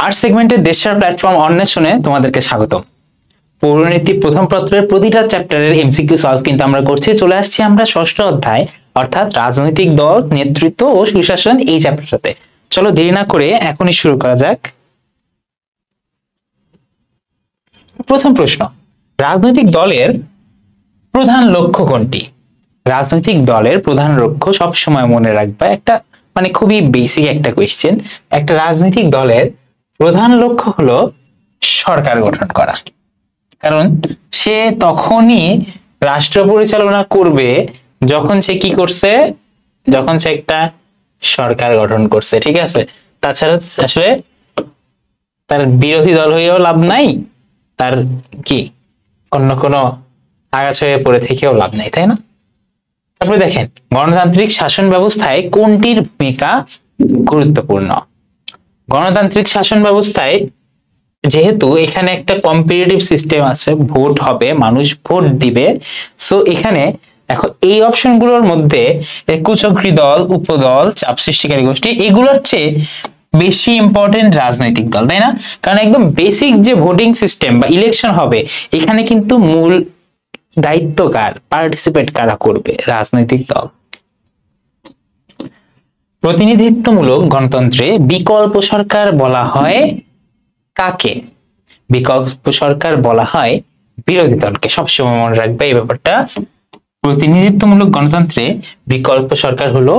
Art সেগমেন্টের দেশের platform অন্বেষণে তোমাদেরকে স্বাগত। পৌরনীতি প্রথম পত্রের প্রতিটা চ্যাপ্টারের এমসিকিউ সলভ কিন্তু আমরা করছি। চলে আসছি আমরা ষষ্ঠ অধ্যায় অর্থাৎ রাজনৈতিক দল, নেতৃত্ব ও সুশাসন এই চ্যাপ্টারটাতে। চলো দেরি না করে এখনই শুরু করা যাক। প্রথম প্রশ্ন, রাজনৈতিক দলের প্রধান লক্ষ্য কোনটি? রাজনৈতিক দলের প্রধান লক্ষ্য সবসময় মনে রাখবা, একটা মানে খুবই বেসিক একটা কোয়েশ্চেন। একটা রাজনৈতিক দলের প্রধান লক্ষ্য হলো সরকার গঠন করা, কারণ সে তখনই রাষ্ট্র পরিচালনা করবে যখন সে কি করছে, যখন সে একটা সরকার গঠন করছে। ঠিক আছে, তাছাড়া আসলে তার বিরোধী দল হয়েও লাভ নাই, তার কি অন্য কোনো আগাছা হয়ে পড়ে থেকেও লাভ নাই, তাই না? তারপরে দেখেন, গণতান্ত্রিক শাসন ব্যবস্থায় কোনটির ভূমিকা গুরুত্বপূর্ণ? গণতান্ত্রিক শাসন ব্যবস্থায় যেহেতু এখানে একটা কম্পিটিটিভ সিস্টেম আছে, ভোট হবে, মানুষ ভোট দিবে, সো এখানে দেখো এই অপশনগুলোর মধ্যে কুচক্রী দল, উপদল, চাপ সৃষ্টিকারী গোষ্ঠী এগুলোর চেয়ে বেশি ইম্পর্টেন্ট রাজনৈতিক দল, তাই না? কারণ একদম বেসিক যে ভোটিং সিস্টেম বা ইলেকশন হবে, এখানে কিন্তু মূল দায়িত্ব কার, পার্টিসিপেট কারা করবে? রাজনৈতিক দল। প্রতিনিধিত্বমূলক গণতন্ত্রে বিকল্প সরকার বলা হয় কাকে? বিকল্প সরকার বলা হয় বিরোধী দলকে। সবসময় মনে রাখবে এই ব্যাপারটা। প্রতিনিধিত্বমূলক গণতন্ত্রে বিকল্প সরকার হলো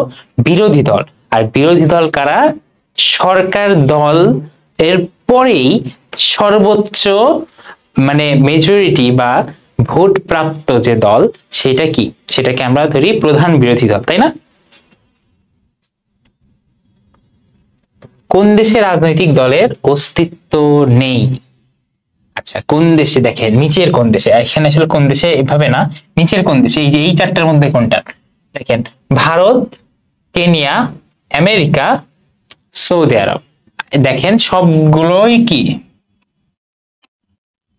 বিরোধী দল। আর বিরোধী দল কারা? সরকার দল এর পরেই সর্বোচ্চ মানে মেজরিটি বা ভোট প্রাপ্ত যে দল, সেটা কি? সেটাকে আমরা ধরি প্রধান বিরোধী দল, তাই না? কোন দেশে রাজনৈতিক দলের অস্তিত্ব নেই? আচ্ছা, কোন দেশে? দেখেন নিচের কোন দেশে, এখানে আসলে কোন দেশে এভাবে না, নিচের কোন দেশে, এই যে এই চারটার মধ্যে কোনটা? দেখেন, ভারত, কেনিয়া, আমেরিকা, সৌদি আরব। দেখেন সবগুলোই কি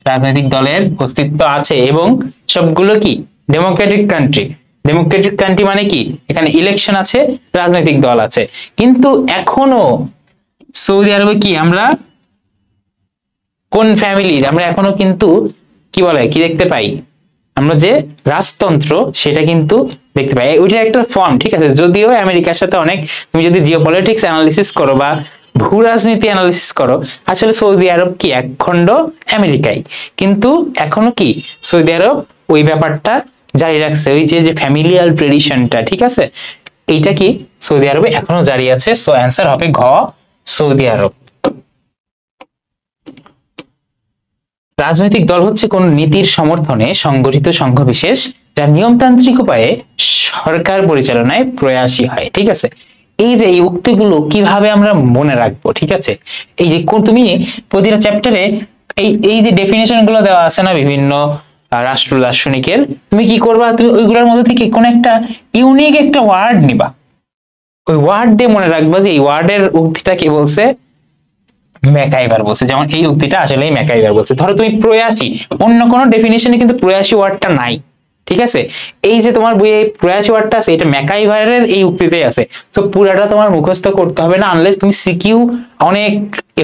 রাজনৈতিক দলের অস্তিত্ব আছে এবং সবগুলো কি ডেমোক্রেটিক কান্ট্রি। ডেমোক্রেটিক কান্ট্রি মানে কি? এখানে ইলেকশন আছে, রাজনৈতিক দল আছে। কিন্তু এখনো সৌদি আরবে কি আমরা কোন ফ্যামিলির, আমরা এখনো কিন্তু কি বলে কি দেখতে পাই, আমরা যে রাজতন্ত্র সেটা কিন্তু দেখতে পাই। ওইটা একটা ফর্ম, ঠিক আছে? যদিও আমেরিকার সাথে অনেক, তুমি যদি জিওপলিটিক্স অ্যানালিসিস করো বা ভূ রাজনীতি অ্যানালিসিস করো, আসলে সৌদি আরব কি একখণ্ড আমেরিকাই, কিন্তু এখনো কি সৌদি আরব ওই ব্যাপারটা জারি রাখছে, ওই যে ফ্যামিলিয়াল ট্রেডিশনটা, ঠিক আছে? এইটা কি সৌদি আরবে এখনো জারি আছে। সো অ্যান্সার হবে ঘ, সৌদি আরব। রাজনৈতিক দল হচ্ছে কোন নীতির সমর্থনে সংগঠিত সংঘ বিশেষ যা নিয়মতান্ত্রিক উপায়ে সরকার পরিচালনায় প্রয়াসী হয়। ঠিক আছে, এই যে এই উক্তিগুলো কিভাবে আমরা মনে রাখবো? ঠিক আছে, এই যে তুমি প্রতিটা চ্যাপ্টারে এই যে ডেফিনেশন গুলো দেওয়া আছে না বিভিন্ন রাষ্ট্র দার্শনিকের, তুমি কি করবা? তুমি ওইগুলোর মধ্যে থেকে কোন একটা ইউনিক একটা ওয়ার্ড নিবা, ওই ওয়ার্ড দিয়ে মনে রাখবা যে এই ওয়ার্ডের উক্তিটা কে বলছে, ম্যাকাইভার বলছে। যেমন এই উক্তিটা আসলে ম্যাকাইভার বলছে। ধরো তুমি প্রয়াসী, অন্য কোনো ডেফিনিশনে কিন্তু প্রয়াসী ওয়ার্ডটা নাই, ঠিক আছে? এই যে তোমার বইয়ে প্রয়াসী ওয়ার্ডটা আছে, এটা ম্যাকাইভারের এই উক্তিতেই আছে। তো পুরাটা তোমার মুখস্থ করতে হবে না, আনলেস তুমি সিকিউ অনেক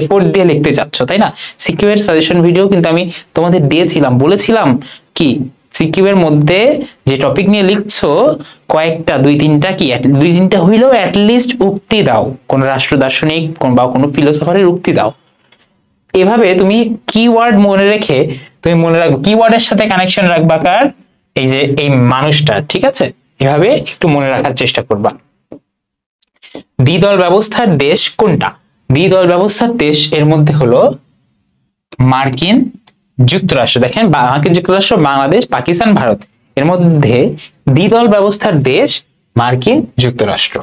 এফোর্ট দিয়ে লিখতে চাচ্ছ, তাই না? সিকিউ এর সাজেশন ভিডিও কিন্তু আমি তোমাদের দিয়েছিলাম, বলেছিলাম কি সিকিউ এর মধ্যে যে টপিক নিয়ে লিখছো কয়েকটা, দুই তিনটা হইলেও অ্যাটলিস্ট উক্তি দাও, কোন রাষ্ট্র দার্শনিক বা কোনো ফিলোসফারের উক্তি দাও। এভাবে তুমি কিওয়ার্ড মনে রেখে তুমি মনে রাখবে, কিওয়ার্ডের সাথে কানেকশন রাখবা কার, এই যে এই মানুষটা, ঠিক আছে? এভাবে একটু মনে রাখার চেষ্টা করবা। দ্বিদল ব্যবস্থার দেশ কোনটা? দ্বিদল ব্যবস্থার দেশ এর মধ্যে হলো মার্কিন যুক্তরাষ্ট্র। দেখেন, মার্কিন যুক্তরাষ্ট্র, বাংলাদেশ, পাকিস্তান, ভারত, এর মধ্যে দ্বিদল ব্যবস্থার দেশ মার্কিন যুক্তরাষ্ট্র।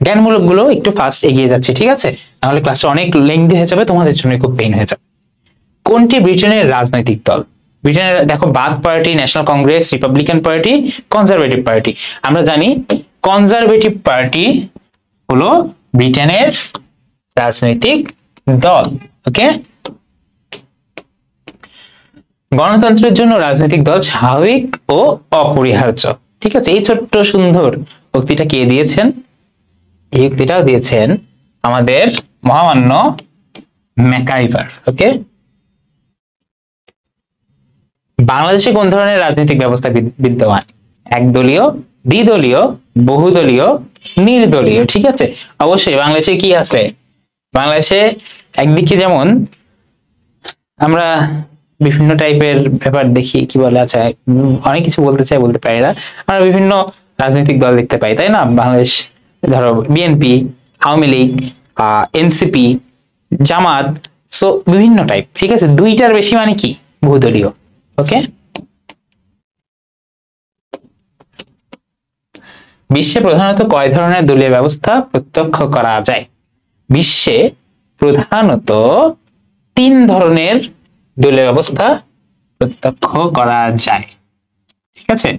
জ্ঞানমূলক গুলো একটু ফাস্ট এগিয়ে যাচ্ছে, ঠিক আছে? নাহলে ক্লাসটা অনেক লেংথি হয়ে যাবে, তোমাদের জন্য খুব পেইন হয়ে যাবে। কোনটি ব্রিটেনের রাজনৈতিক দল? ব্রিটেনের দেখো Baath party, National Congress, Republican party, Conservative party. আমরা জানি কনজারভেটিভ পার্টি হলো ব্রিটেনের রাজনৈতিক দল। ওকে, গণতন্ত্রের জন্য রাজনৈতিক দল স্বাভাবিক ও অপরিহার্য। ঠিক আছে, এই ছোট্ট সুন্দর উক্তিটা কে দিয়েছেন? এই উক্তিটাও দিয়েছেন আমাদের মহামান্য ম্যাকাইভার। ওকে, বাংলাদেশে কোন ধরনের রাজনৈতিক ব্যবস্থা বিদ্যমান? একদলীয়, দ্বিদলীয়, বহুদলীয়, নির্দলীয়। ঠিক আছে, অবশ্যই বাংলাদেশে কি আছে, বাংলাদেশে একদিকে যেমন আমরা বিভিন্ন টাইপের ব্যাপার দেখি, কি বলে, আচ্ছা অনেক কিছু বলতে চাই, বলতে পারি না, আমরা বিভিন্ন রাজনৈতিক দল দেখতে পাই, তাই না? বাংলাদেশ ধরো বিএনপি, আওয়ামী লীগ, এনসিপি, জামাত, সো বিভিন্ন টাইপ। ঠিক আছে, দুইটার বেশি মানে কি বহুদলীয়। ওকে, বিশ্বে প্রধানত কয় ধরনের দলীয় ব্যবস্থা প্রত্যক্ষ করা যায়? বিশ্বে প্রধানত 3 ধরনের দলীয় ব্যবস্থা প্রত্যক্ষ করা যায়। ঠিক আছে,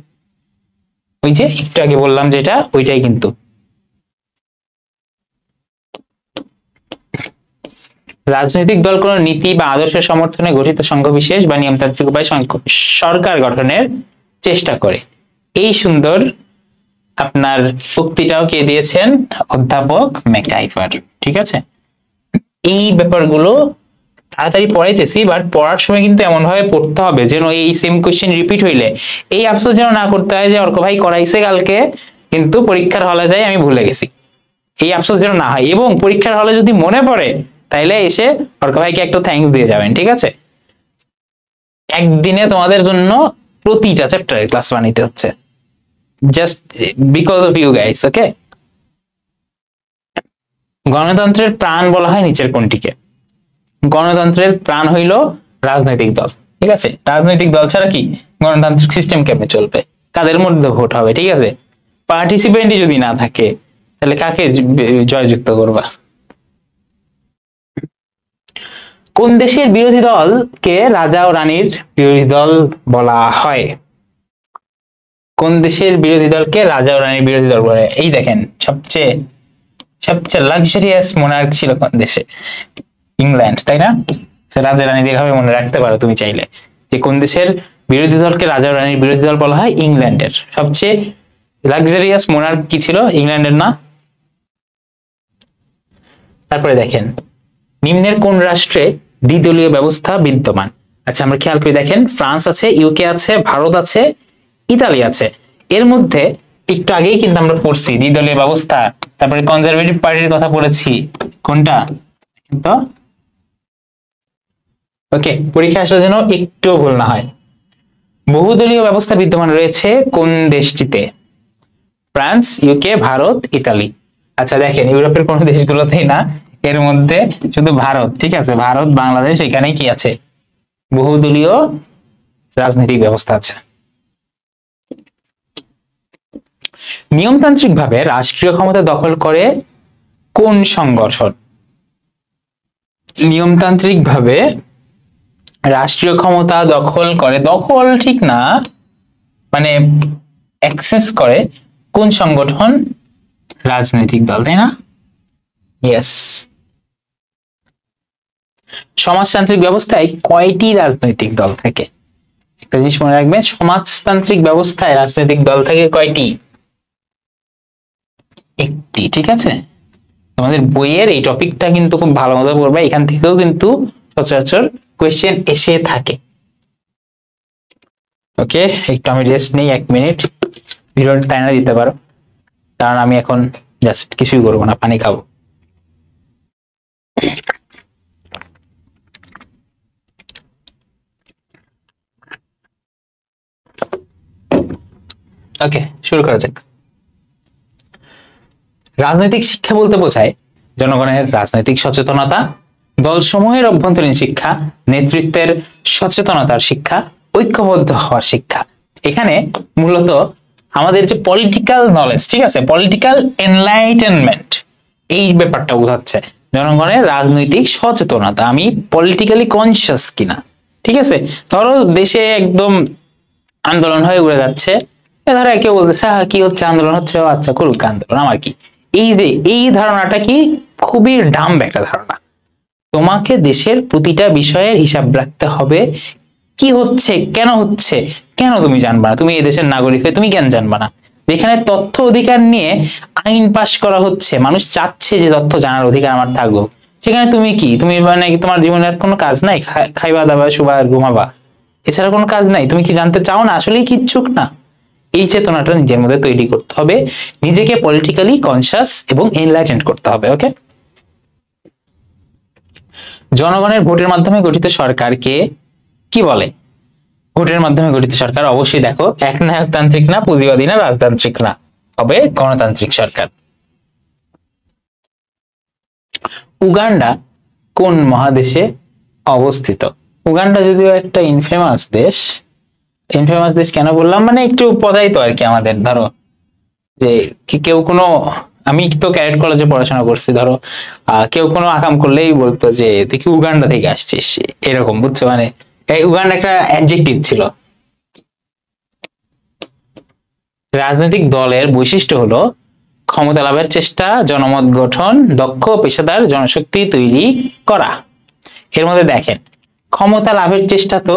ওই যে একটু আগে বললাম যেটা, ওইটাই কিন্তু। রাজনৈতিক দল কোন নীতি বা আদর্শের সমর্থনে গঠিত সংঘ বিশেষ বা নিয়মতান্ত্রিক উপায়ে সরকার গঠনের চেষ্টা করে। এই সুন্দর আপনার উক্তিটাও কে দিয়েছেন? অধ্যাপক ম্যাকাইভার। ঠিক আছে, এই ব্যাপারগুলো তাড়াতাড়ি পড়াইতেছি, বাট পড়ার সময় কিন্তু এমন ভাবে পড়তে হবে যেন এই সেম কোশ্চেন রিপিট হইলে এই আফসোস যেন না করতে হয় যে অর্ক ভাই করাইছে কালকে, কিন্তু পরীক্ষার হলে যাই আমি ভুলে গেছি। এই আফসোস যেন না হয়, এবং পরীক্ষার হলে যদি মনে পড়ে তাইলে এসে অর্ক ভাইকে একটা থ্যাঙ্কস দিয়ে যাবেন। ঠিক আছে, একদিনে তোমাদের জন্য প্রতিটা চ্যাপ্টারের ক্লাস বানাইতে হচ্ছে, just because of you guys. Okay, গণতন্ত্রের প্রাণ বলা হয় নিচের কোনটিকে? গণতন্ত্রের প্রাণ হইল রাজনৈতিক দল। ঠিক আছে, রাজনৈতিক দল ছাড়া কি গণতান্ত্রিক সিস্টেম কেমনে চলবে? কাদের মধ্যে ভোট হবে? ঠিক আছে, পার্টিসিপেন্টই যদি না থাকে তাহলে কাকে জয়যুক্ত করবা? কোন দেশের বিরোধী দলকে রাজা ও রানীর বিরোধী দল বলা হয়? কোন দেশের বিরোধী দলকে রাজা ও রানীর বিরোধী দল বলে? এই দেখেন, সবচেয়ে লাক্সারিয়াস মোনার্ক ছিল কোন দেশে? ইংল্যান্ড, তাই না? রাজা রানী এভাবে মনে রাখতে পারো তুমি চাইলে, যে কোন দেশের বিরোধী দলকে রাজা ও রানীর বিরোধী দল বলা হয়? ইংল্যান্ডের। সবচেয়ে লাক্সারিয়াস মোনার্ক কি ছিল? ইংল্যান্ডের না? তারপরে দেখেন, নিম্নের কোন রাষ্ট্রে দ্বিদলীয় ব্যবস্থা বিদ্যমান? আচ্ছা, আমরা খেয়াল করে দেখেন, ফ্রান্স আছে, ইউকে আছে, ভারত আছে, ইতালি আছে। এর মধ্যে একটু আগেই কিন্তু আমরা পড়ছি দ্বিদলীয় ব্যবস্থা, তারপরে কনজারভেটিভ পার্টির কথা পড়েছি। কোনটা? তো ওকে, পরীক্ষা আসলে যেন একটু ভুল না হয়। বহুদলীয় ব্যবস্থা বিদ্যমান রয়েছে কোন দেশটিতে? France, UK, Bharat, Italy. আচ্ছা দেখেন, ইউরোপের কোন দেশগুলোতেই না, এর মধ্যে শুধু ভারত। ঠিক আছে, ভারত, বাংলাদেশ, এখানে কি আছে? বহুদলীয় রাজনৈতিক ব্যবস্থা আছে। নিয়মতান্ত্রিক ভাবে রাষ্ট্রীয় ক্ষমতা দখল করে কোন সংগঠন? নিয়মতান্ত্রিক ভাবে রাষ্ট্রীয় ক্ষমতা দখল করে, দখল ঠিক না, মানে অ্যাক্সেস করে কোন সংগঠন? রাজনৈতিক দল, তাই না? ইয়েস। সমাজতান্ত্রিক ব্যবস্থায় কয়টি রাজনৈতিক দল থাকে? একটা জিনিস মনে রাখবেন, সমাজতান্ত্রিক ব্যবস্থায় রাজনৈতিক দল থাকে কয়টি? একটি। ঠিক আছে, তোমাদের বইয়ের এই টপিকটা কিন্তু খুব ভালো মতো পড়বে, এখান থেকেও কিন্তু সচরাচর কোয়েশ্চেন এসে থাকে। ওকে, একটু আমি রেস্ট নেই 1 মিনিট, ভিডিওটা টাইনা দিতে পারো, কারণ আমি এখন জাস্ট কিছুই করবো না, পানি খাবো। ওকে, শুরু করা যাক। রাজনৈতিক শিক্ষা বলতে বোঝায় জনগণের রাজনৈতিক সচেতনতা, দলসমূহের অভ্যন্তরীণ শিক্ষা, নেতৃত্বের সচেতনতার শিক্ষা, ঐক্যবদ্ধ হওয়ার শিক্ষা। এখানে মূলত আমাদের যে পলিটিক্যাল নলেজ, ঠিক আছে, পলিটিক্যাল এনলাইটেনমেন্ট, এই ব্যাপারটা বোঝাচ্ছে জনগণের রাজনৈতিক সচেতনতা, আমি পলিটিক্যালি কনসিয়াস কিনা। ঠিক আছে, ধরো দেশে একদম আন্দোলন হয়ে উড়ে যাচ্ছে, ধরো কেউ বলতেছে কি হচ্ছে, আন্দোলন হচ্ছে, আচ্ছা করুক আন্দোলন, আমার কি। এই যে এই ধারণাটা কি খুবই ডাম্ব একটা ধারণা। তোমাকে দেশের প্রতিটা বিষয়ের হিসাব রাখতে হবে, কি হচ্ছে, কেন হচ্ছে, কেন তুমি জানবা না? তুমি এই দেশের নাগরিক হয়ে তুমি কেন জানবা না? যেখানে তথ্য অধিকার নিয়ে আইন পাশ করা হচ্ছে, মানুষ চাচ্ছে যে তথ্য জানার অধিকার আমার থাকুক, সেখানে তুমি কি, তুমি মানে তোমার জীবনে আর কোনো কাজ নাই, খাইবা দাবা শুবা আর ঘুমাবা, এছাড়া কোনো কাজ নাই? তুমি কি জানতে চাও না, আসলেই কি ইচ্ছুক না? এই চেতনাটা নিজের মধ্যে তৈরি করতে হবে, নিজেকে পলিটিক্যালি কনসিয়াস এবং এনলাইটেন্ড করতে হবে। ওকে, জনগণের ভোটের মাধ্যমে গঠিত সরকারকে কি বলে? ভোটের মাধ্যমে গঠিত সরকার অবশ্যই দেখো একনায়কতান্ত্রিক না, পুঁজিবাদী না, রাজতান্ত্রিক না, হবে গণতান্ত্রিক সরকার। উগান্ডা কোন মহাদেশে অবস্থিত? উগান্ডা যদিও একটা ইনফেমাস দেশ। ইনফেমাস দেশ কেন বললাম, মানে একটু প্রচারিত আর কি আমাদের, ধরো যে কেউ কোনো, আমি তো ক্যাডেট কলেজে পড়াশোনা করছি, ধরো কেউ কোনো আকাম করলেই বলতো যে তুই কি উগান্ডা থেকে আসছিস, এরকম, বুঝছো? মানে এই উগান্ডা একটা অ্যাডজেক্টিভ ছিল। রাজনৈতিক দলের বৈশিষ্ট্য হলো ক্ষমতা লাভের চেষ্টা, জনমত গঠন, দক্ষ পেশাদার জনশক্তি তৈরি করা। এর মধ্যে দেখেন, ক্ষমতা লাভের চেষ্টা তো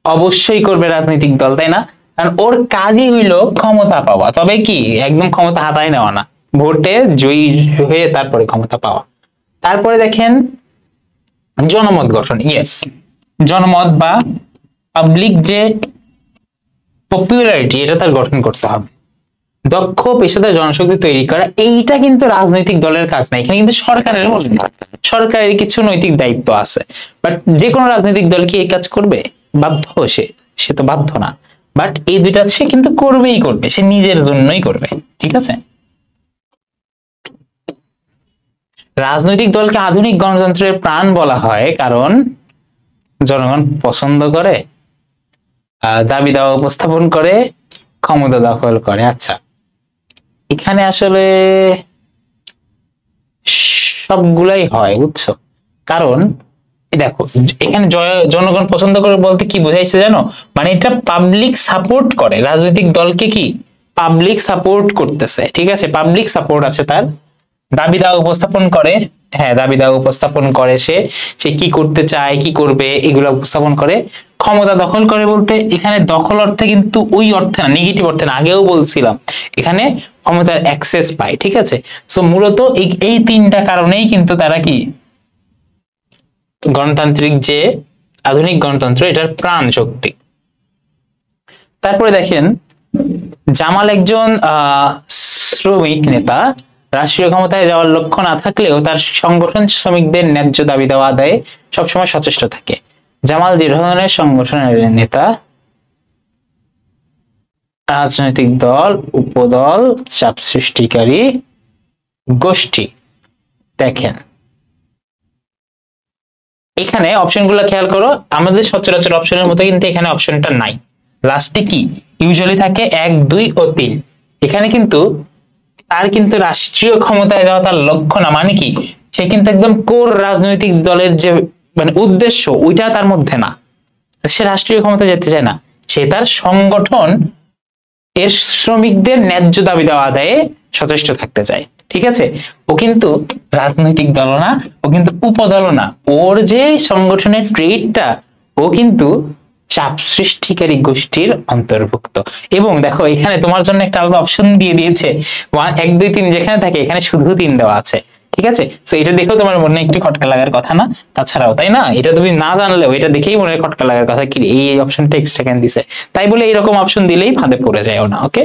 অবশ্যই করবে রাজনৈতিক দল, তাই না? কারণ ওর কাজই হইলো ক্ষমতা পাওয়া, তবে কি একদম ক্ষমতা হাতায় নেওয়া না, ভোটে জয়ী হয়ে তারপরে ক্ষমতা পাওয়া। তারপরে দেখেন জনমত গঠন, ইয়েস, জনমত বা পাবলিক যে পপুলারিটি, এটা তার গঠন করতে হবে। দক্ষ পেশাদার জনশক্তি তৈরি করা, এইটা কিন্তু রাজনৈতিক দলের কাজ না, এখানে কিন্তু সরকারের সরকারের কিছু নৈতিক দায়িত্ব আছে। বাট যে কোনো রাজনৈতিক দল কি এই কাজ করবে? বাধ্য সে তো বাধ্য না, বাট এই দুইটা সে কিন্তু করবেই করবে, সে নিজের জন্যই করবে। ঠিক আছে, রাজনৈতিক দলকে আধুনিক গণতন্ত্রের প্রাণ বলা হয় কারণ জনগণ পছন্দ করে, দাবি দাওয়া উপস্থাপন করে, ক্ষমতা দখল করে। আচ্ছা, এখানে আসলে সবগুলাই হয়, বুঝছো? কারণ দেখো এখানে জনগণ পছন্দ করে বলতে কি বোঝাইছে জানো? মানে এটা পাবলিক সাপোর্ট করে, রাজনৈতিক দলকে কি পাবলিক সাপোর্ট করতেছে। ঠিক আছে, পাবলিক সাপোর্ট আছে তার, দাবি দাওয়া উপস্থাপন করে, হ্যাঁ দাবি দাওয়া উপস্থাপন করে, সে কি করতে চায়, কি করবে, এগুলো উপস্থাপন করে। ক্ষমতা দখল করে বলতে এখানে দখল অর্থে কিন্তু ওই অর্থে না, নেগেটিভ অর্থে না, আগেও বলছিলাম, এখানে ক্ষমতার অ্যাক্সেস পায়। ঠিক আছে, সো মূলত এই তিনটা কারণেই কিন্তু তারা কি গণতান্ত্রিক যে আধুনিক গণতন্ত্র, এটার প্রাণ শক্তি। তারপরে দেখেন, জামাল একজন শ্রমিক নেতা, রাষ্ট্রীয় ক্ষমতায় যাওয়ার লক্ষ্য না থাকলেও তার সংগঠন শ্রমিকদের ন্যায্য দাবি দেওয়া আদায়ে সবসময় সচেষ্ট থাকে। জামাল যে ধরনের সংগঠনের নেতা, রাজনৈতিক দল, উপদল, চাপ সৃষ্টিকারী গোষ্ঠী। দেখেন এখানে অপশনগুলো খেয়াল করো, আমাদের সচরাচর অপশনের মতো কিন্তু এখানে অপশনটা নাই। লাস্টে কি ইউজুয়ালি থাকে 1, 2 ও 3। এখানে কিন্তু তার কিন্তু রাষ্ট্রীয় ক্ষমতায় যাওয়া তার লক্ষ্য না, মানে কি সে কিন্তু একদম কোর রাজনৈতিক দলের যে মানে উদ্দেশ্য, ওইটা তার মধ্যে না, সে রাষ্ট্রীয় ক্ষমতা যেতে চায় না, সে তার সংগঠন এর শ্রমিকদের ন্যায্য দাবি দেওয়া আদায়ে সচেষ্ট থাকতে চায়। ঠিক আছে, ও কিন্তু রাজনৈতিক দল না, ও কিন্তু উপদল না, ওর যে সংগঠনের ট্রেডটা, ও কিন্তু চাপ সৃষ্টিকারী গোষ্ঠীর অন্তর্ভুক্ত। এবং দেখো এখানে তোমার জন্য একটা আলাদা অপশন দিয়ে দিয়েছে, 1, 2, 3 যেখানে থাকে এখানে শুধু 3 দেওয়া আছে। ঠিক আছে, তো এটা দেখেও তোমার মনে একটু খটকা লাগার কথা না? তাছাড়াও তাই না, এটা তুমি না জানলেও এটা দেখেই মনে খটকা লাগার কথা, কি এই অপশনটা এক্সট্রা কেন দিছে, তাই বলে এরকম অপশন দিলেই ফাঁদে পড়ে যায় না। ওকে,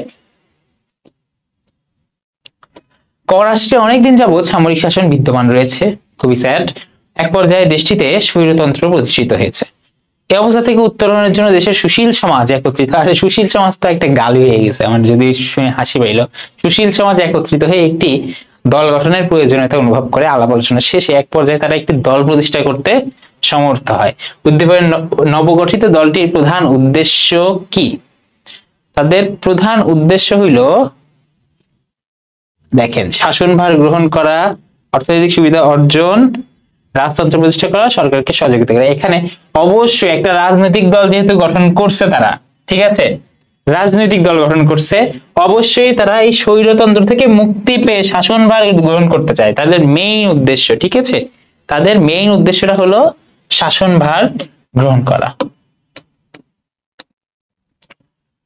রাষ্ট্রে অনেকদিন যাবৎ সামরিক শাসন বিদ্যমান রয়েছে, খুবই স্যাড। এক পর্যায়ে দেশটিতে স্বৈরতন্ত্র প্রতিষ্ঠিত হয়েছে। এই অবস্থা থেকে উত্তরণের জন্য দেশের সুশীল সমাজ একত্রিত, আর সুশীল সমাজ তো একটা গালি হয়ে গেছে আমার, যদি শুনে হাসি পাইল। সুশীল সমাজ একত্রিত হয়ে একটি দল গঠনের প্রয়োজনীয়তা অনুভব করে আলাপ আলোচনা শেষে এক পর্যায়ে তারা একটি দল প্রতিষ্ঠা করতে সমর্থ হয়। উদ্দীপনের নবগঠিত দলটির প্রধান উদ্দেশ্য কি? তাদের প্রধান উদ্দেশ্য হইল, দেখেন, শাসনভার গ্রহণ করা, অর্থনৈতিক সুবিধা অর্জন, রাজতন্ত্র প্রতিষ্ঠা করা, সরকারকে সহযোগিতা করা। এখানে অবশ্যই একটা রাজনৈতিক দল যেহেতু গঠন করছে তারা, ঠিক আছে, রাজনৈতিক দল গঠন করছে, অবশ্যই তারা এই স্বৈরতন্ত্র থেকে মুক্তি পেয়ে শাসনভার গ্রহণ করতে চায়, তাদের মেইন উদ্দেশ্য। ঠিক আছে, তাদের মেইন উদ্দেশ্যটা হলো শাসনভার গ্রহণ করা।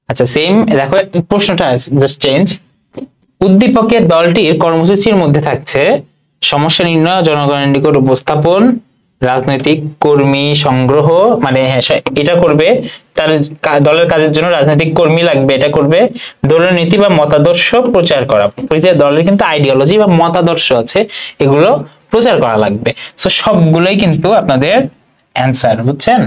আচ্ছা, সেম দেখো প্রশ্নটা জাস্ট চেঞ্জ। উদ্দীপকের দলটির কর্মসূচির মধ্যে থাকছে সমস্যা নির্ণয়, জনগণের নিকট উপস্থাপন, রাজনৈতিক কর্মী সংগ্রহ, মানে হ্যাঁ এটা করবে, তার দলের কাজের জন্য রাজনৈতিক কর্মী লাগবে, এটা করবে, দলের নীতি বা মতাদর্শ প্রচার করা, দলের কিন্তু আইডিওলজি বা মতাদর্শ আছে, এগুলো প্রচার করা লাগবে। সো সবগুলোই কিন্তু আপনাদের অ্যান্সার, বুঝছেন?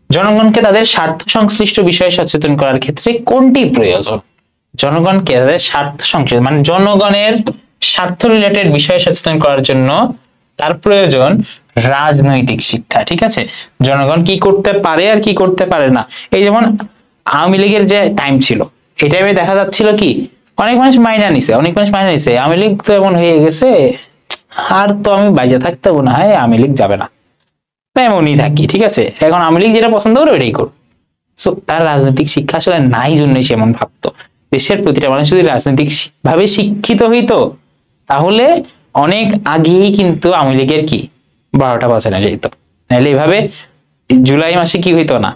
জনগণকে তাদের স্বার্থ সংশ্লিষ্ট বিষয়ে সচেতন করার ক্ষেত্রে কোনটি প্রয়োজন? জনগণকে তাদের স্বার্থ সংশ্লিষ্ট মানে জনগণের স্বার্থ রিলেটেড বিষয়ে সচেতন করার জন্য তার প্রয়োজন রাজনৈতিক শিক্ষা। ঠিক আছে, জনগণ কি করতে পারে আর কি করতে পারে না। এই যেমন আওয়ামী লীগের যে টাইম ছিল, এই টাইমে দেখা যাচ্ছিল কি অনেক মানুষ মাইনা নিছে, আওয়ামী লীগ তো এমন হয়ে গেছে আর তো আমি বাইজে থাকতে না হয়, আওয়ামী লীগ যাবে না, এমনই থাকি। ঠিক আছে, এখন আওয়ামী লীগ যেটা পছন্দ করে ওইটাই করো। সো তার রাজনৈতিক শিক্ষা আসলে নাই জন্যই সে এমন ভাবতো। দেশের প্রতিটা মানুষ যদি রাজনৈতিক ভাবে শিক্ষিত হইতো তাহলে অনেক আগেই কিন্তু আওয়ামী লীগের কি 12টা বাজানো যেত। নাহলে এইভাবে জুলাই মাসে কি হইতো না,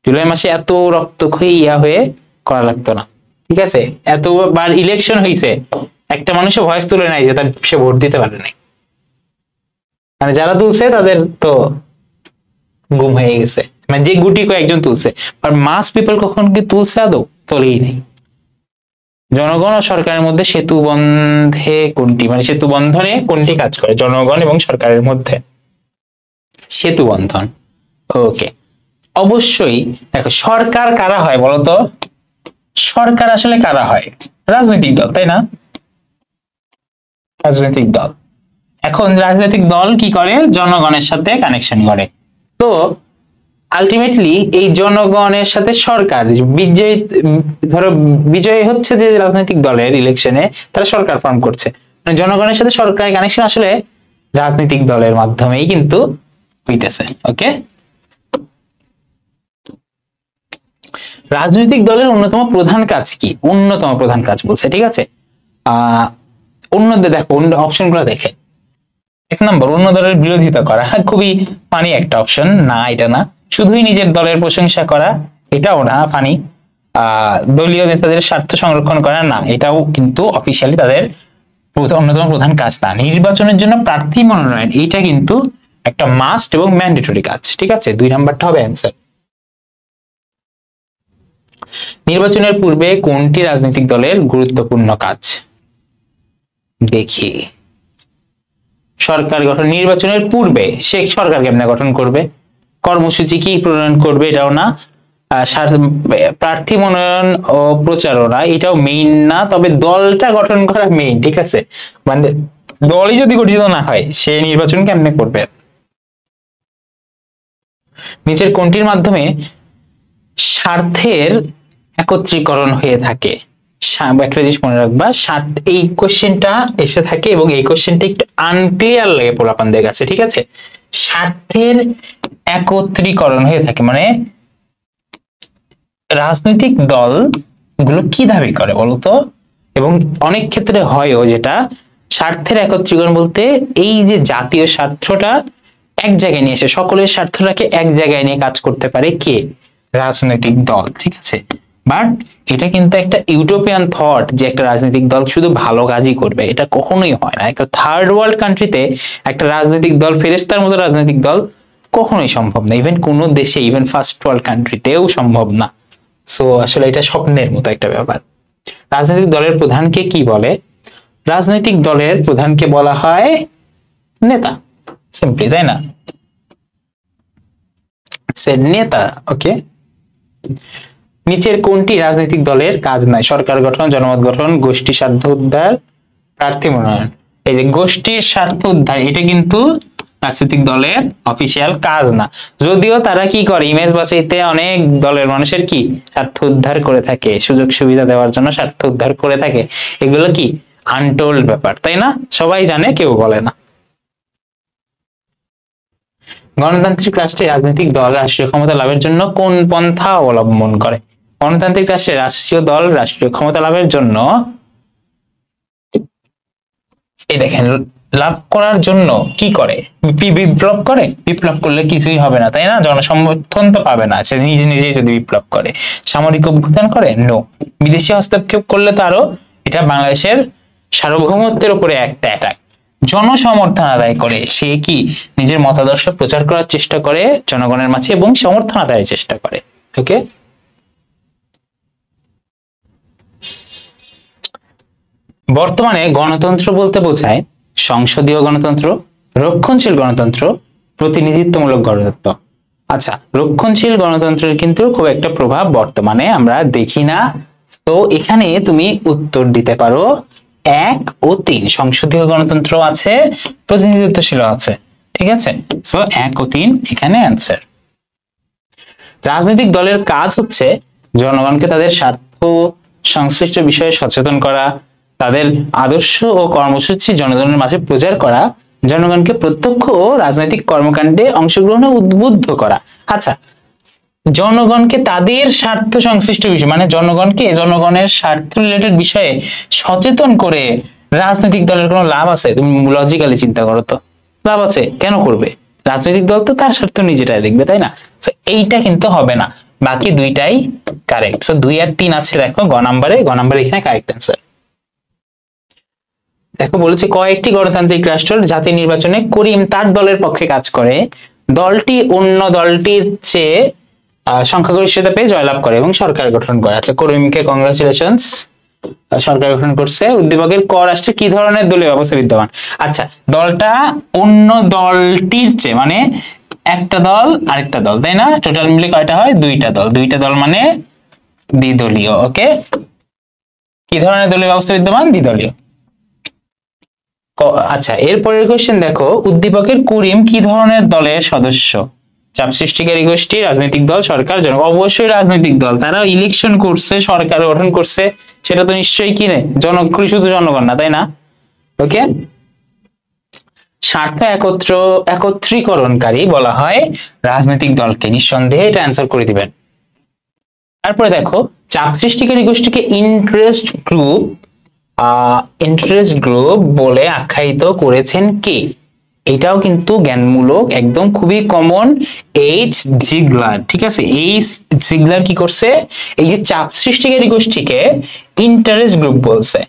জুলাই মাসে এত রক্তক্ষয়ী হয়ে করা লাগতো না। ঠিক আছে, এতবার ইলেকশন হয়েছে, একটা মানুষও ভয়েস তুলে নাই যে তার সে ভোট দিতে পারে নাই, মানে যারা তুলছে তাদের তো গুম হয়ে গেছে, মানে যে গুটি কয়েকজন তুলছে, আর মাস পিপল কখন কি তুলছে আদৌ? তোলেই নাই। জনগণ ও সরকারের মধ্যে সেতু বন্ধে কোনটি, মানে সেতু বন্ধনে কোনটি কাজ করে? জনগণ এবং সরকারের মধ্যে সেতু বন্ধন। ওকে, অবশ্যই। দেখো সরকার কারা হয় বলতো? সরকার আসলে কারা হয়? রাজনৈতিক দল, তাই না? রাজনৈতিক দল। এখন রাজনৈতিক দল কি করে? জনগণের সাথে কানেকশন করে। তো আলটিমেটলি এই জনগণের সাথে সরকার বিজয়ী হচ্ছে যে রাজনৈতিক দলের ইলেকশনে, তারা সরকার ফর্ম করছে, মানে জনগণের সাথে সরকারের কানেকশন আসলে রাজনৈতিক দলের মাধ্যমেই কিন্তু হইতেছে। ওকে, রাজনৈতিক দলের অন্যতম প্রধান কাজ কি? অন্যতম প্রধান কাজ বলছে। ঠিক আছে, দেখো অপশন গুলো দেখে। 1 নম্বর, অন্য দলের বিরোধিতা করা। খুবই ফানি একটা অপশন। না, এটা না। শুধুই নিজের দলের প্রশংসা করা, এটাও না ফানি। দলীয় নেতাদের স্বার্থ সংরক্ষণ করা, না, এটাও কিন্তু অফিসিয়ালি তাদের অন্যতম প্রধান কাজ না। নির্বাচনের জন্য প্রার্থী মনোনয়ন, এইটা কিন্তু একটা মাস্ট এবং ম্যান্ডেটরি কাজ। ঠিক আছে, 2 নাম্বারটা হবে অ্যান্সার। নির্বাচনের পূর্বে কোনটি রাজনৈতিক দলের গুরুত্বপূর্ণ কাজ? দেখি, সরকার গঠন। নির্বাচনের পূর্বে সে সরকার কেমনে গঠন করবে? কর্মসূচি কি প্রণয়ন করবে? এটাও না। প্রার্থী মনোনয়ন ও প্রচারণা, এটাও মেইন না, তবে দলটা গঠন করা মেইন। ঠিক আছে, মানে দলই যদি গঠিত না হয় সে নির্বাচন কেমনে করবে? নিচের কোনটির মাধ্যমে স্বার্থের একত্রীকরণ হয়ে থাকে? একটা জিনিস মনে রাখবা, এই কোশ্চেনটা এসে থাকে এবং এই কোশ্চেনটা একটু আনক্লিয়ার লাগে পোলাপানদের কাছে। ঠিক আছে, স্বার্থের একত্রীকরণ হয়ে থাকে মানে রাজনৈতিক দল গুলো কি দাবি করে বলতো? এবং অনেক ক্ষেত্রে হয়ও, যেটা স্বার্থের একত্রীকরণ বলতে এই যে জাতীয় স্বার্থটা এক জায়গায় নিয়ে এসে সকলের স্বার্থটাকে এক জায়গায় নিয়ে কাজ করতে পারে কে? রাজনৈতিক দল। ঠিক আছে, বাট এটা কিন্তু একটা ইউটোপিয়ান থট যে একটা রাজনৈতিক দল শুধু ভালো কাজই করবে, এটা কখনোই হয় না। একটা থার্ড ওয়ার্ল্ড কান্ট্রিতে একটা রাজনৈতিক দল, ফেরেস্তার মতো রাজনৈতিক দল কখনোই সম্ভব না। ইভেন কোন দেশে, ইভেন ফার্স্ট ওয়ার্ল্ড কান্ট্রিতেও সম্ভব না। সো আসলে এটা স্বপ্নের মতো একটা ব্যাপার। রাজনৈতিক দলের প্রধানকে কি বলে? রাজনৈতিক দলের প্রধানকে বলা হয় নেতা, সিম্পলি, তাই না? নেতা। ওকে, নিচের কোনটি রাজনৈতিক দলের কাজ নয়? সরকার গঠন, জনমত গঠন, গোষ্ঠী স্বার্থ উদ্ধার, প্রার্থী মনোনয়ন। এই যে গোষ্ঠীর স্বার্থ উদ্ধার, এটা কিন্তু রাজনৈতিক দলের অফিসিয়াল কাজ না, যদিও তারা কি করে ইমেজ বাঁচাইতে অনেক দলের মানুষের কি স্বার্থ উদ্ধার করে থাকে, সুযোগ সুবিধা দেওয়ার জন্য স্বার্থ উদ্ধার করে থাকে। এগুলো কি আনটোল্ড ব্যাপার, তাই না? সবাই জানে, কেউ বলে না। গণতান্ত্রিক রাষ্ট্রে রাজনৈতিক দল রাষ্ট্রীয় ক্ষমতা লাভের জন্য কোন পন্থা অবলম্বন করে? গণতান্ত্রিক রাষ্ট্রে রাষ্ট্রীয় দল রাষ্ট্রীয় ক্ষমতা লাভের জন্য, এই দেখেন, লাভ করার জন্য কি করে? বিপ্লব করে। বিপ্লব করলে কিছুই হবে না, তাই না? জনসমর্থন তো পাবে না সে নিজে নিজেই যদি বিপ্লব করে। সামরিক অভ্যুত্থান করে? নো। বিদেশি হস্তক্ষেপ করলে তো আরো, এটা বাংলাদেশের সার্বভৌমত্বের উপরে একটা অ্যাটাক। জনসমর্থন আদায় করে সে কি নিজের মতাদর্শ প্রচার করার চেষ্টা করে জনগণের মাঝে এবং সমর্থন আদায়ের চেষ্টা করে। ওকে, বর্তমানে গণতন্ত্র বলতে বোঝায় সংসদীয় গণতন্ত্র, রক্ষণশীল গণতন্ত্র, প্রতিনিধিত্বমূলক গণতন্ত্র। আচ্ছা, রক্ষণশীল গণতন্ত্রের কিন্তু খুব একটা প্রভাব বর্তমানে আমরা দেখি না। তো এখানে তুমি উত্তর দিতে পারো 1 ও 3। সংসদীয় গণতন্ত্র আছে, প্রতিনিধিত্বশীল আছে। ঠিক আছে, সো 1 ও 3 এখানে অ্যান্সার। রাজনৈতিক দলের কাজ হচ্ছে জনগণকে তাদের স্বার্থ সংশ্লিষ্ট বিষয়ে সচেতন করা, তাদের আদর্শ ও কর্মসূচি জনগণের মাঝে প্রচার করা, জনগণকে প্রত্যক্ষ ও রাজনৈতিক কর্মকাণ্ডে অংশগ্রহণে উদ্বুদ্ধ করা। আচ্ছা, জনগণকে তাদের স্বার্থ সংশ্লিষ্ট বিষয় মানে জনগণের স্বার্থ রিলেটেড বিষয়ে সচেতন করে রাজনৈতিক দলের কোনো লাভ আছে? তুমি লজিক্যালি চিন্তা করো তো, লাভ আছে? কেন করবে? রাজনৈতিক দল তো তার স্বার্থ নিজেটাই দেখবে, তাই না? তো এইটা কিন্তু হবে না, বাকি দুইটাই কারেক্ট। সো 2 আর 3 আছে, দেখো গ নাম্বারে এখানে কারেক্ট অ্যান্সার। দেখো বলেছে কয়েকটি গণতান্ত্রিক রাষ্ট্র জাতীয় নির্বাচনে করিম তার দলের পক্ষে কাজ করে দলটি অন্য দলটির চেয়ে সংখ্যাগরিষ্ঠতা পেয়ে জয়লাভ করে এবং সরকার গঠন করে। আচ্ছা, করিমকে কংগ্রাচুলেশনস, সরকার গঠন করছে। উদ্দীপকের ক রাষ্ট্রে কি ধরনের দলীয় ব্যবস্থা বিদ্যমান? আচ্ছা, দলটা অন্য দলটির চেয়ে মানে একটা দল আরেকটা দল, তাই না? টোটাল মিলে কয়টা হয়? 2টা দল। 2টা দল মানে দ্বিদলীয়। ওকে, কি ধরনের দলীয় ব্যবস্থা বিদ্যমান? দ্বিদলীয়। আচ্ছা, এরপরের কোশ্চেন দেখো, উদ্দীপকের করিম কি ধরনের দলের সদস্য? চাপ সৃষ্টিকারী গোষ্ঠী, রাজনৈতিক দল, সরকার, জনগণ? অবশ্যই রাজনৈতিক দল, তারা ইলেকশন করছে, সরকার গঠন করছে, সেটা তো নিশ্চয়ই কি নেই শুধু জনগণ না, তাই না? ওকে, স্বার্থ একত্রীকরণকারী বলা হয় রাজনৈতিক দলকে, নিঃসন্দেহে এটা অ্যান্সার করে দিবেন। তারপরে দেখো, চাপ সৃষ্টিকারী গোষ্ঠীকে ইন্টারেস্ট গ্রুপ বলে আখ্যায়িত করেছেন কে? এটাও কিন্তু জ্ঞানমূলক, একদম খুবই কমন, এইচ জিগলার। ঠিক আছে, এইচ জিগলার কি করছে? এই যে চাপ সৃষ্টিকারী গোষ্ঠীকে ইন্টারেস্ট গ্রুপ বলছে।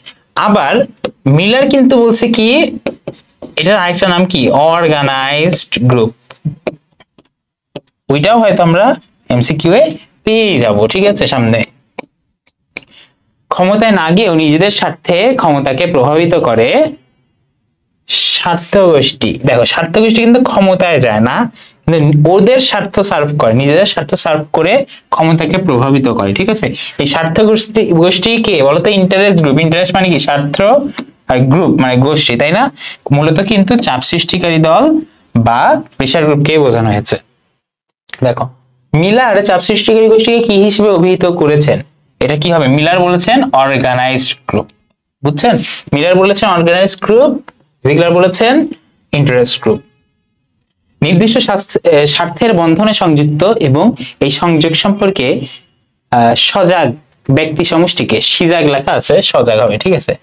আবার মিলার কিন্তু বলছে কি, এটার আরেকটা নাম কি? Organised group. ওইটাও হয়তো আমরা এমসিকিউ এ পেয়ে যাব। ঠিক আছে, সামনে। ক্ষমতায় না গিয়েও নিজেদের স্বার্থে ক্ষমতাকে প্রভাবিত করে স্বার্থ গোষ্ঠী। দেখো, স্বার্থ গোষ্ঠী কিন্তু ক্ষমতায় যায় না, কিন্তু ওদের স্বার্থ সার্ভ করে, নিজেদের স্বার্থ সার্ভ করে ক্ষমতাকে প্রভাবিত করে। ঠিক আছে, এই স্বার্থ গোষ্ঠী কে বলতো? Interest group. ইন্টারেস্ট মানে কি? স্বার্থ, আর গ্রুপ মানে গোষ্ঠী, তাই না? মূলত কিন্তু চাপ সৃষ্টিকারী দল বা প্রেসার গ্রুপকে বোঝানো হয়েছে। দেখো, মিলার চাপ সৃষ্টিকারী গোষ্ঠীকে কি হিসেবে অভিহিত করেছেন? এটা কি হবে? মিলার বলেছেন অর্গানাইজড গ্রুপ। বুঝছেন? মিলার বলেছেন অর্গানাইজড গ্রুপ, জিগলার বলেছেন ইন্টারেস্ট গ্রুপ। নির্দিষ্ট স্বার্থের বন্ধনে সংযুক্ত এবং এই সংযোগ সম্পর্কে সজাগ ব্যক্তি সমষ্টিকে সিজাগ লেখা আছে, সজাগ হবে। ঠিক আছে,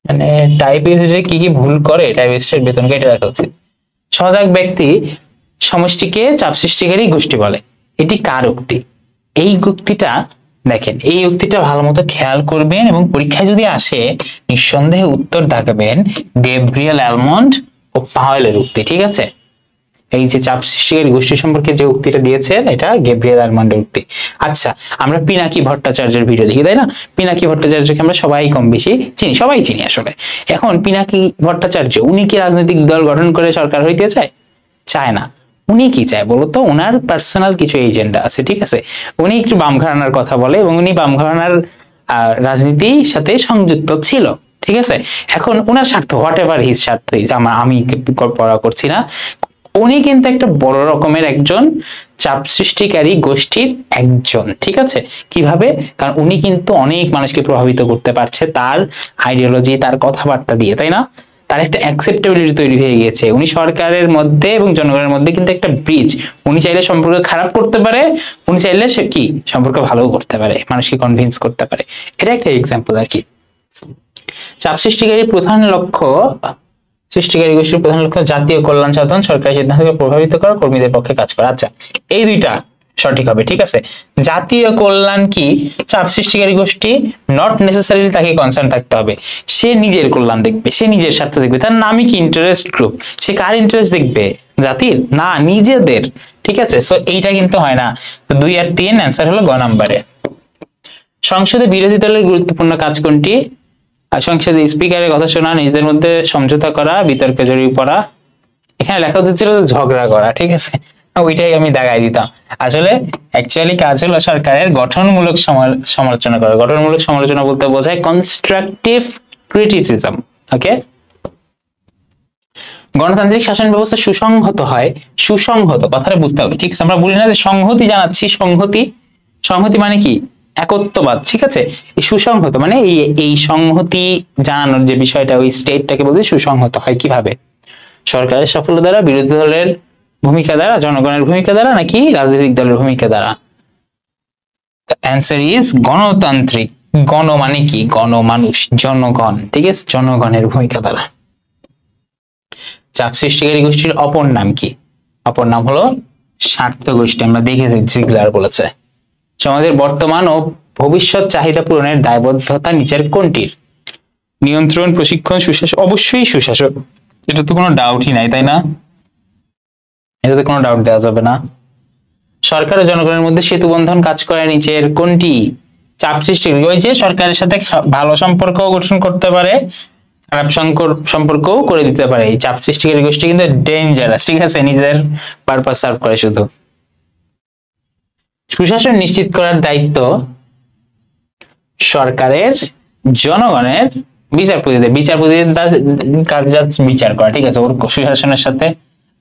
মানে টাইপিস্টে কি কি ভুল করে টাইপিস্টের বেতন কেটে রাখা উচিত। সজাগ ব্যক্তি সমষ্টিকে চাপ সৃষ্টিকারী গোষ্ঠী বলে। এটি কার উক্তি? এই উক্তিটা দেখেন, এই উক্তিটা ভালো মতো খেয়াল করবেন এবং পরীক্ষায় যদি আসে নিঃসন্দেহে উত্তর দেখাবেন গ্যাব্রিয়েল অ্যালমন্ড ও পাওয়েলের উক্তি। ঠিক আছে, এই যে চাপ সৃষ্টিকারী গোষ্ঠী সম্পর্কে যে উক্তিটা দিয়েছেন, এটা গ্যাব্রিয়েল অ্যালমন্ডের উক্তি। আচ্ছা, আমরা পিনাকি ভট্টাচার্যের ভিডিও দেখি, তাই না? পিনাকি ভট্টাচার্যকে আমরা সবাই কম বেশি চিনি, সবাই চিনি আসলে। এখন পিনাকি ভট্টাচার্য উনি কি রাজনৈতিক দল গঠন করে সরকার হইতে চায়? চায় না। উনি কি চায় বলতো? ওনার পার্সোনাল কিছু এজেন্ডা আছে। ঠিক আছে, উনি একটু বাম ঘরানার কথা বলে এবং উনি বাম ঘরানার রাজনীতির সাথে সংযুক্ত ছিল। ঠিক আছে, এখন ওনার স্বার্থ, হোয়াট এভার হিজ স্বার্থ, আমি পড়া করছি না, উনি কিন্তু একটা বড় রকমের একজন চাপ সৃষ্টিকারী গোষ্ঠীর একজন। ঠিক আছে, কিভাবে? কারণ উনি কিন্তু অনেক মানুষকে প্রভাবিত করতে পারছে তার আইডিওলজি, তার কথাবার্তা দিয়ে, তাই না? তার একটা অ্যাকসেপ্টেবিলিটি তৈরি হয়ে গেছে। উনি সরকারের মধ্যে এবং জনগণের মধ্যে কিন্তু একটা ব্রিজ। উনি চাইলে সম্পর্ক খারাপ করতে পারে, উনি চাইলে সে কি সম্পর্ক ভালো করতে পারে, মানুষকে কনভিন্স করতে পারে। এটা একটা এক্সাম্পল আর কি। চাপ সৃষ্টিকারী গোষ্ঠীর প্রধান লক্ষ্য জাতীয় কল্যাণ সাধন, সরকারি সিদ্ধান্তকে প্রভাবিত করা, কর্মীদের পক্ষে কাজ করা। আচ্ছা, এই দুইটা সঠিক হবে। ঠিক আছে, জাতীয় কল্যাণ কি? চাপ সৃষ্টিকারী গোষ্ঠী নট নেসেসারিলি তাকে কনসার্ন থাকতে হবে, সে নিজের কল্যাণ দেখবে, সে নিজের স্বার্থ দেখবে। তার নামই কি ইন্টারেস্ট গ্রুপ, সে কার ইন্টারেস্ট দেখবে? জাতির না, নিজেদের। ঠিক আছে, সো এইটা কিন্তু হয় না। তো 2 আর 3 অ্যান্সার হলো গ নাম্বারে। সংসদে বিরোধী দলের গুরুত্বপূর্ণ কাজ কোনটি? আর সংসদে স্পিকারের কথা শোনা, নিজেদের মধ্যে সমঝোতা করা, বিতর্কে জড়িয়ে পড়া। এখানে লেখা হচ্ছিল ঝগড়া করা। ঠিক আছে, ওইটাই আমি দেখাই দিতাম। আসলে অ্যাকচুয়ালি কাজ হলো সরকারের গঠনমূলক সমালোচনা করা। গঠনমূলক সমালোচনা বলতে বোঝায় কনস্ট্রাকটিভ ক্রিটিসিজম। ওকে, গণতান্ত্রিক শাসন ব্যবস্থা সুসংহত হয়। সুসংহত কথাটা বুঝতে হবে। ঠিক আছে, আমরা বলি না যে সংহতি জানাচ্ছি, সংহতি, সংহতি মানে কি? একত্ববাদ। ঠিক আছে, এই সুসংহত মানে এই সংহতি জানানোর যে বিষয়টা, ওই স্টেটটাকে বলতে সুসংহত হয় কিভাবে? সরকারের সাফল্য দ্বারা, বিরোধী দলের ভূমিকা দ্বারা, জনগণের ভূমিকা দ্বারা, নাকি রাজনৈতিক দলের ভূমিকা দ্বারা? অ্যান্সার ইজ গণতান্ত্রিক। গণ মানে কি? গণ মানুষ, জনগণ। ঠিক আছে, জনগণের ভূমিকা দ্বারা। চাপ সৃষ্টিকারী গোষ্ঠীর অপর নাম কি? অপর নাম হলো স্বার্থ গোষ্ঠী। আমরা দেখেছি জিগলার বলেছে। সমাজের বর্তমান ও ভবিষ্যৎ চাহিদা পূরণের দায়বদ্ধতা নিচের কোনটির? নিয়ন্ত্রণ, প্রশিক্ষণ, সুশাসন। অবশ্যই সুশাসন, এটা তো কোনো ডাউটই নাই, তাই না? এটাতে কোনো ডাউট দেওয়া যাবে না। সরকার ও জনগণের মধ্যে সেতু বন্ধন কাজ করে নিচের কোনটি? চাপ সৃষ্টি, ওই যে সরকারের সাথে ভালো সম্পর্ক গঠন করতে পারে, খারাপ সম্পর্কও করে দিতে পারে। এই চাপ সৃষ্টিকারী গোষ্ঠী কিন্তু ডেঞ্জারাস। ঠিক আছে, নিজেদের পারপাস সার্ভ করে শুধু। সুশাসন নিশ্চিত করার দায়িত্ব সরকারের, জনগণের, বিচারপতিদের। বিচারপতিদের কাজ বিচার করা। ঠিক আছে, ওর সুশাসনের সাথে,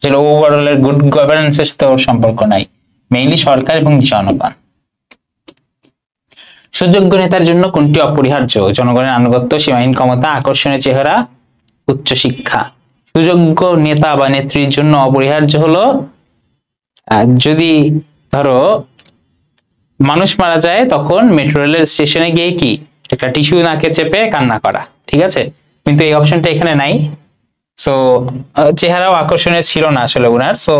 যেটা ওভারঅল এর গুড গভর্নেন্সের সাথে ওর সম্পর্ক নাই। মেইনলি সরকার এবং জনগণ। সুযোগ্য নেতার জন্য কোনটি অপরিহার্য? জনগণের আনুগত্য, সীমাহীন ক্ষমতা, আকর্ষণীয় চেহারা, উচ্চ শিক্ষা। সুযোগ্য নেতা বা নেত্রীর জন্য অপরিহার্য হলো, যদি ধরো মানুষ মারা যায় তখন মেট্রো রেলের স্টেশনে গিয়ে কি একটা টিস্যু নাকে চেপে কান্না করা। ঠিক আছে, কিন্তু এই অপশনটা এখানে নাই। সো চেহারাও আকর্ষণীয় ছিল না আসলে ওনার। সো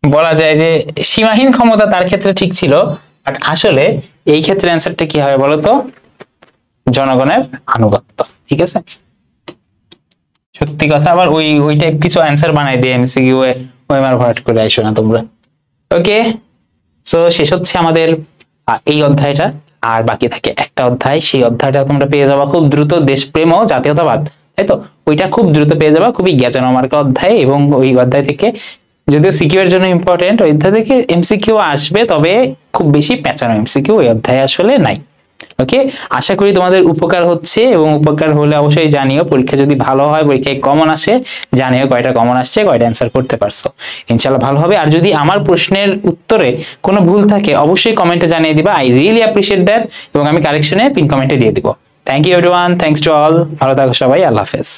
বলা যায় যে সীমাহীন ক্ষমতা তার ক্ষেত্রে ঠিক ছিল, বাট আসলে এই ক্ষেত্রে অ্যান্সারটা কি হবে বলতো? জনগণের আনুগত্য। ঠিক আছে, সত্যি কথা। আবার ওই টাইপ কিছু অ্যান্সার বানাই দিয়ে এমসিকিউ এ ওএমআর ভরাট করে আইসো না তোমরা। ওকে, সো শেষ হচ্ছে আমাদের এই অধ্যায়টা। আর বাকি থাকে একটা অধ্যায়, সেই অধ্যায়টা তোমরা পেয়ে যাবা খুব দ্রুত, দেশপ্রেম ও জাতীয়তাবাদ। তাই তো, ওইটা খুব দ্রুত পেয়ে যাবা, খুবই জ্ঞাতন মার্কা অধ্যায়। এবং ওই অধ্যায় থেকে, যদিও সিকিউ এর জন্য ইম্পর্টেন্ট, ওই অধ্যায় থেকে এমসিকিউ আসবে, তবে খুব বেশি পেঁচানো এমসিকিউ ওই অধ্যায়ে আসলে নাই। ওকে, আশা করি তোমাদের উপকার হচ্ছে, এবং উপকার হলে অবশ্যই জানিও। পরীক্ষা যদি ভালো হয়, পরীক্ষায় কমন আসে, জানিও কয়টা কমন আসছে, কয়টা অ্যান্সার করতে পারছো। ইনশাআল্লাহ ভালো হবে। আর যদি আমার প্রশ্নের উত্তরে কোনো ভুল থাকে, অবশ্যই কমেন্টে জানিয়ে দিবা। আই রিয়েলি অ্যাপ্রিশিয়েট দ্যাট, এবং আমি কারেকশনে পিন কমেন্টে দিয়ে দিব। Thank you everyone, thanks to all. ভালো থাকো সবাই, আল্লাহ হাফেজ।